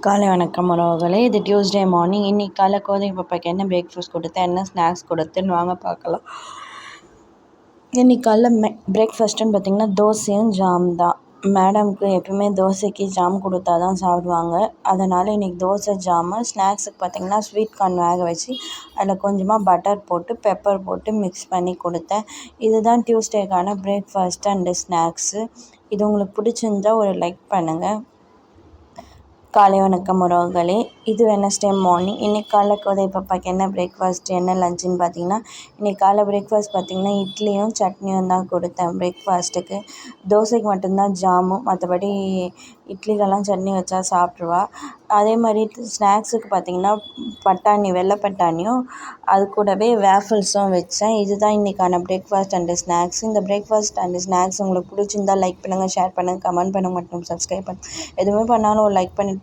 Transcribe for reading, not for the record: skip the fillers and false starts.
காலை வணக்கம் உறவுகளே. இது டியூஸ்டே மார்னிங். இன்னைக்கு காலைல கோதை பாப்பாக்கு என்ன பிரேக்ஃபாஸ்ட் கொடுத்தேன், என்ன ஸ்நாக்ஸ் கொடுத்தேன்னு வாங்க பார்க்கலாம். இன்னைக்கு காலைல பிரேக்ஃபாஸ்ட்டுன்னு பார்த்திங்கன்னா தோசையும் ஜாம் தான். மேடம்க்கு எப்பவுமே தோசைக்கு ஜாம் கொடுத்தா தான் சாப்பிடுவாங்க. அதனால் இன்றைக்கி தோசை ஜாமு. ஸ்நாக்ஸுக்கு பார்த்திங்கன்னா ஸ்வீட் கார்ன் வேக வச்சு அதில் கொஞ்சமாக பட்டர் போட்டு பெப்பர் போட்டு மிக்ஸ் பண்ணி கொடுத்தேன். இதுதான் டியூஸ்டேக்கான பிரேக்ஃபாஸ்ட் அண்டு ஸ்நாக்ஸு. இது உங்களுக்கு பிடிச்சிருந்தா ஒரு லைக் பண்ணுங்கள். காலை வணக்கம் உறவுகளே. இது வெட்னஸ்டே மார்னிங். இன்றைக்கி காலைல கோதை பாப்பாக்கு என்ன பிரேக்ஃபாஸ்ட் என்ன லஞ்சுன்னு பார்த்தீங்கன்னா, இன்றைக்கி காலைல பிரேக்ஃபாஸ்ட் பார்த்திங்கன்னா இட்லியும் சட்னியும் தான் கொடுத்தேன் பிரேக்ஃபாஸ்ட்டுக்கு. தோசைக்கு மட்டும்தான் ஜாமும், மற்றபடி இட்லிக்கெல்லாம் சட்னி வச்சா சாப்பிட்ருவா. அதே மாதிரி ஸ்நாக்ஸுக்கு பார்த்திங்கன்னா பட்டாணி, வெள்ளை பட்டாணியும் அது கூடவே வேஃபிள்ஸும் வச்சேன். இதுதான் இன்றைக்கான பிரேக்ஃபாஸ்ட் அண்டு ஸ்நாக்ஸ். இந்த பிரேக்ஃபாஸ்ட் அண்டு ஸ்நாக்ஸ் உங்களுக்கு பிடிச்சிருந்தால் லைக் பண்ணுங்கள், ஷேர் பண்ணுங்கள், கமெண்ட் பண்ணுங்கள் மற்றும் சப்ஸ்கிரைப் பண்ணுங்கள். எதுவுமே பண்ணாலும் ஒரு லைக் பண்ணி